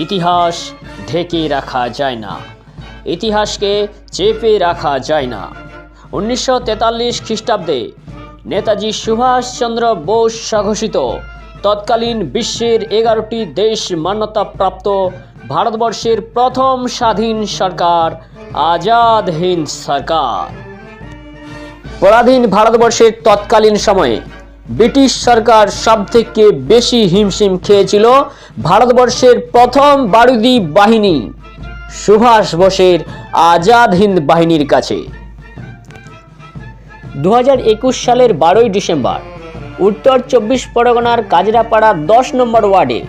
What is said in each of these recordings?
ইতিহাস ঢেকে রাখা যায় না, ইতিহাসকে চেপে রাখা যায় না। 1943 খ্রিস্টাব্দে নেতাজি সুভাষচন্দ্র বোস স্বঘোষিত তৎকালীন বিশ্বের 11টি দেশ মান্যতাপ্রাপ্ত ভারতবর্ষের প্রথম স্বাধীন সরকার আজাদ হিন্দ সরকার। পরাধীন ভারতবর্ষের তৎকালীন সময়ে ব্রিটিশ সরকার সবথেকে বেশি হিমশিম খেয়েছিল ভারতবর্ষের প্রথম বারুদি বাহিনী সুভাষ বোসের আজাদ হিন্দ বাহিনীর কাছে। 2021 সালের 12ই ডিসেম্বর উত্তর 24 পরগনার কাজরাপাড়া 10 নম্বর ওয়ার্ডে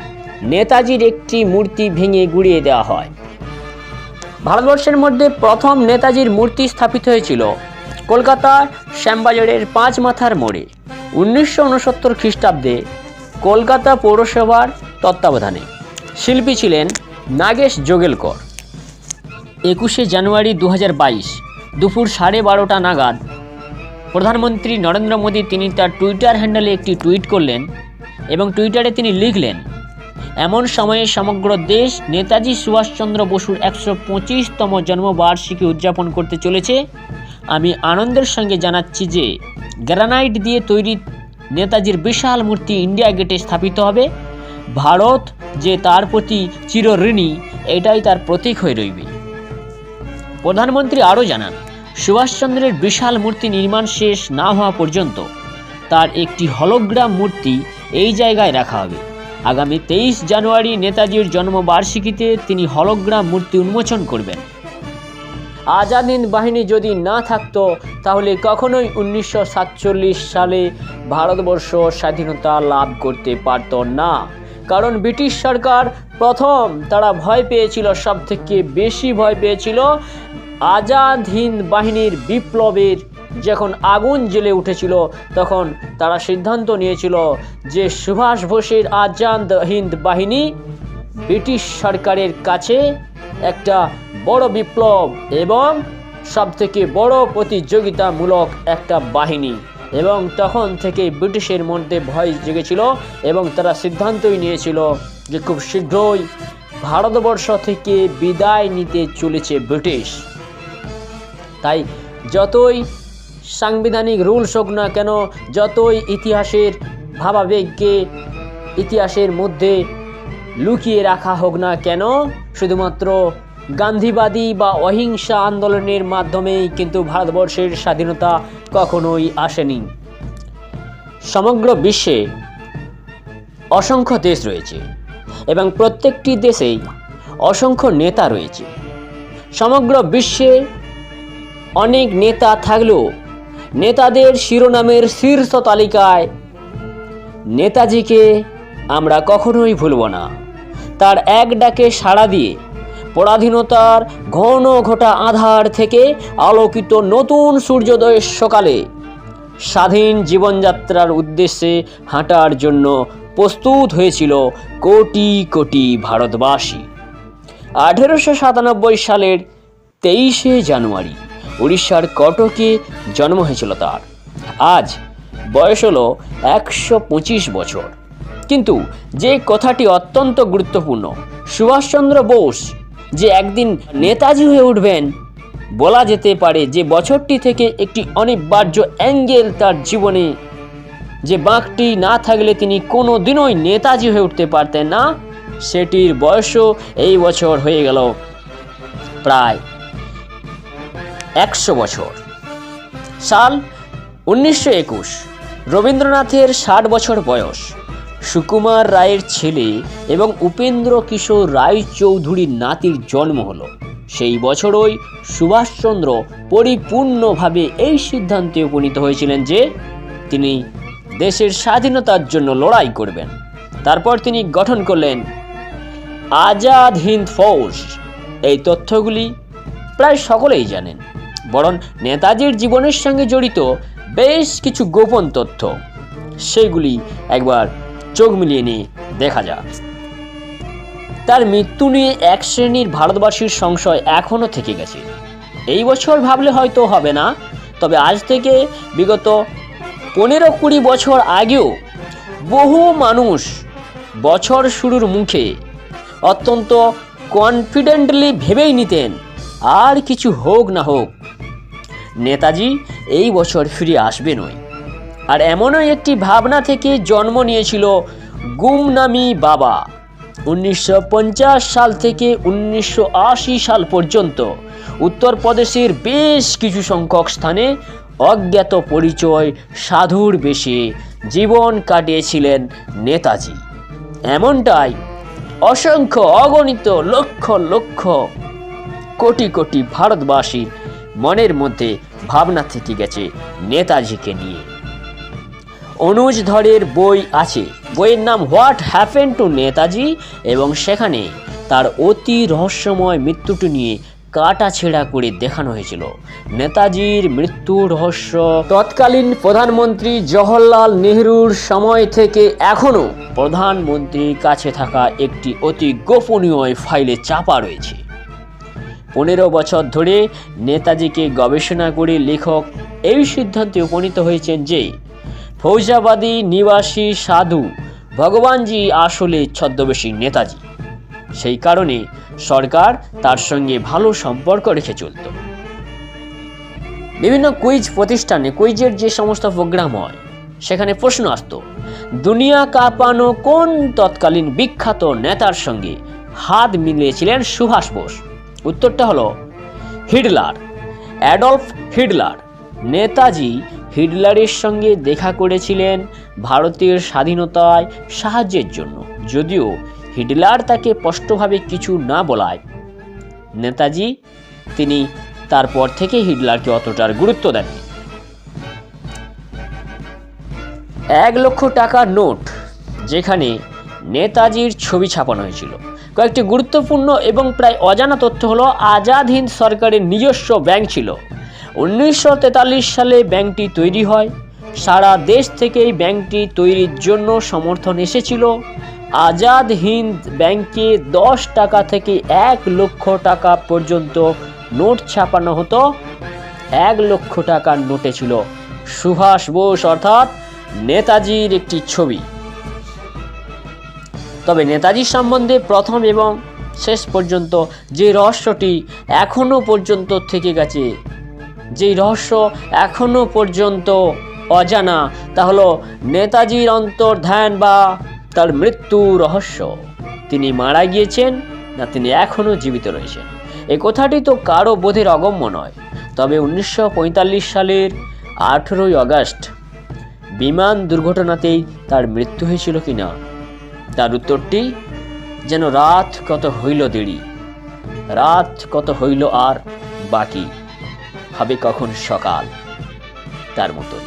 নেতাজির একটি মূর্তি ভেঙে গুঁড়িয়ে দেওয়া হয়। ভারতবর্ষের মধ্যে প্রথম নেতাজির মূর্তি স্থাপিত হয়েছিল কলকাতার শ্যামবাজারের 5 মাথার মোড়ে 1969 খ্রিস্টাব্দে কলকাতা পৌরসভার তত্ত্বাবধানে। শিল্পী ছিলেন নাগেশ যোগেলকর। 21শে জানুয়ারি 2022 দুপুর 12:30 নাগাদ প্রধানমন্ত্রী নরেন্দ্র মোদী তিনি তার টুইটার হ্যান্ডেলে একটি টুইট করলেন এবং টুইটারে তিনি লিখলেন, এমন সময়ে সমগ্র দেশ নেতাজি সুভাষচন্দ্র বসুর 125তম জন্মবার্ষিকী উদযাপন করতে চলেছে। আমি আনন্দের সঙ্গে জানাচ্ছি যে গ্রানাইট দিয়ে তৈরি নেতাজির বিশাল মূর্তি ইন্ডিয়া গেটে স্থাপিত হবে। ভারত যে তার প্রতি চিরঋণী, এটাই তার প্রতীক হয়ে রইবে। প্রধানমন্ত্রী আরও জানান, সুভাষচন্দ্রের বিশাল মূর্তি নির্মাণ শেষ না হওয়া পর্যন্ত তার একটি হলোগ্রাম মূর্তি এই জায়গায় রাখা হবে। আগামী 23 জানুয়ারি নেতাজির জন্মবার্ষিকীতে তিনি হলোগ্রাম মূর্তি উন্মোচন করবেন। আজাদ হিন্দ বাহিনী যদি না থাকতো তাহলে কখনোই 1947 সালে ভারতবর্ষ স্বাধীনতা লাভ করতে পারত না। কারণ ব্রিটিশ সরকার প্রথম তারা ভয় পেয়েছিল, সব থেকে বেশি ভয় পেয়েছিল আজাদ হিন্দ বাহিনীর বিপ্লবের যখন আগুন জ্বলে উঠেছিল, তখন তারা সিদ্ধান্ত নিয়েছিল যে সুভাষ বোসের আজাদ হিন্দ বাহিনী ব্রিটিশ সরকারের কাছে একটা বড় বিপ্লব এবং সবথেকে বড় প্রতিযোগিতামূলক একটা বাহিনী, এবং তখন থেকে ব্রিটিশের মধ্যে ভয় জেগেছিল এবং তারা সিদ্ধান্তই নিয়েছিল যে খুব শীঘ্রই ভারতবর্ষ থেকে বিদায় নিতে চলেছে ব্রিটিশ। তাই যতই সাংবিধানিক রুলস হোক না কেন, যতই ইতিহাসের ভাবাবেগকে ইতিহাসের মধ্যে লুকিয়ে রাখা হোক না কেন, শুধুমাত্র গান্ধীবাদী বা অহিংসা আন্দোলনের মাধ্যমেই কিন্তু ভারতবর্ষের স্বাধীনতা কখনোই আসেনি। সমগ্র বিশ্বে অসংখ্য দেশ রয়েছে এবং প্রত্যেকটি দেশেই অসংখ্য নেতা রয়েছে। সমগ্র বিশ্বে অনেক নেতা থাকলেও নেতাদের শিরোনামের শীর্ষ তালিকায় নেতাজিকে আমরা কখনোই ভুলব না। তার এক ডাকে সাড়া দিয়ে পরাধীনতার ঘন ঘটা আধার থেকে আলোকিত নতুন সূর্যোদয়ের সকালে স্বাধীন জীবনযাত্রার উদ্দেশ্যে হাঁটার জন্য প্রস্তুত হয়েছিল কোটি কোটি ভারতবাসী। 1897 সালের 23শে জানুয়ারি উড়িষ্যার কটকে জন্ম হয়েছিল তার। আজ বয়স হলো 125 বছর। কিন্তু যে কথাটি অত্যন্ত গুরুত্বপূর্ণ, সুভাষচন্দ্র বোস যে একদিন নেতাজি হয়ে উঠবেন, বলা যেতে পারে যে বছরটি থেকে একটি অনিবার্য অ্যাঙ্গেল তার জীবনে, যে বাঁকটি না থাকলে তিনি কোনো দিনই নেতাজি হয়ে উঠতে পারতেন না, সেটির বয়সও এই বছর হয়ে গেল প্রায় 100 বছর। সাল 1921, রবীন্দ্রনাথের 60 বছর বয়স। সুকুমার রায়ের ছেলে এবং উপেন্দ্র কিশোর রায় চৌধুরীর নাতির জন্ম হলো। সেই বছরই সুভাষচন্দ্র পরিপূর্ণভাবে এই সিদ্ধান্তে উপনীত হয়েছিলেন যে তিনি দেশের স্বাধীনতার জন্য লড়াই করবেন। তারপর তিনি গঠন করলেন আজাদ হিন্দ ফৌজ। এই তথ্যগুলি প্রায় সকলেই জানেন, বরং নেতাজির জীবনের সঙ্গে জড়িত বেশ কিছু গোপন তথ্য, সেগুলি একবার চোখ মিলিয়ে নিয়ে দেখা যাক। তার মৃত্যু নিয়ে এক শ্রেণীর ভারতবাসীর সংশয় এখনও থেকে গেছে। এই বছর ভাবলে হয়তো হবে না, তবে আজ থেকে বিগত 15-20 বছর আগেও বহু মানুষ বছর শুরুর মুখে অত্যন্ত কনফিডেন্টলি ভেবেই নিতেন আর কিছু হোক না হোক নেতাজি এই বছর ফিরে আসবেনই। আর এমনই একটি ভাবনা থেকে জন্ম নিয়েছিল গুমনামি বাবা। 1950 সাল থেকে 1980 সাল পর্যন্ত উত্তরপ্রদেশের বেশ কিছু সংখ্যক স্থানে অজ্ঞাত পরিচয় সাধুর বেশে জীবন কাটিয়েছিলেন নেতাজি। এমনটাই অসংখ্য অগণিত লক্ষ লক্ষ কোটি কোটি ভারতবাসীর মনের মধ্যে ভাবনা থেকে গেছে নেতাজিকে নিয়ে। অনুজ ধরের বই আছে, বইয়ের নাম হোয়াট হ্যাপেন্ড টু নেতাজি, এবং সেখানে তার অতি রহস্যময় মৃত্যুটি নিয়ে কাটাছেঁড়া করে দেখানো হয়েছিল। নেতাজির মৃত্যুর রহস্য তৎকালীন প্রধানমন্ত্রী জওহরলাল নেহরুর সময় থেকে এখনও প্রধানমন্ত্রীর কাছে থাকা একটি অতি গোপনীয় ফাইলে চাপা রয়েছে। 15 বছর ধরে নেতাজিকে গবেষণা করে লেখক এই সিদ্ধান্তে উপনীত হয়েছেন যে ফৌজাবাদী নিবাসী সাধু ভগবানজি আসলে ছদ্মবেশী নেতাজি। সেই কারণে সরকার তার সঙ্গে ভালো সম্পর্ক রেখে চলত। বিভিন্ন কুইজ প্রতিষ্ঠানে কুইজের যে সমস্ত প্রোগ্রাম হয় সেখানে প্রশ্ন আসতো, দুনিয়া কাঁপানো কোন তৎকালীন বিখ্যাত নেতার সঙ্গে হাত মিলিয়েছিলেন সুভাষ বোস? উত্তরটা হলো হিটলার, অ্যাডলফ হিটলার। নেতাজি হিটলারের সঙ্গে দেখা করেছিলেন ভারতের স্বাধীনতায় সাহায্যের জন্য, যদিও হিটলার তাকে স্পষ্টভাবে কিছু না বলায় তিনি তারপর থেকে হিটলারকে অতটার গুরুত্ব দেননি। 1 লক্ষ টাকার নোট যেখানে নেতাজির ছবি ছাপানো হয়েছিল। কয়েকটি গুরুত্বপূর্ণ এবং প্রায় অজানা তথ্য হলো, আজাদ হিন্দ সরকারের নিজস্ব ব্যাংক ছিল। 1943 সালে ব্যাংকটি তৈরি হয়। সারা দেশ থেকে এই ব্যাংকটি তৈরির জন্য সমর্থন এসেছিল। আজাদ হিন্দ ব্যাংকে 10 টাকা থেকে 1 লক্ষ টাকা পর্যন্ত নোট ছাপানো হতো। 1 লক্ষ টাকার নোটে ছিল সুভাষ বোস অর্থাৎ নেতাজির একটি ছবি। তবে নেতাজির সম্বন্ধে প্রথম এবং শেষ পর্যন্ত যে রহস্যটি এখনো পর্যন্ত থেকে গেছে, যেই রহস্য এখনো পর্যন্ত অজানা, তা হলো নেতাজির অন্তর্ধান বা তার মৃত্যু রহস্য। তিনি মারা গিয়েছেন না তিনি এখনো জীবিত রয়েছেন, এই কথাটি তো কারো বোধের অগম্য নয়। তবে 1945 সালের 18 আগস্ট বিমান দুর্ঘটনাতেই তার মৃত্যু হয়েছিল কিনা, তার উত্তরটি যেন রাত কত হইল দেরি, রাত কত হইল আর বাকি, হবে কখন সকাল, তার মতোই।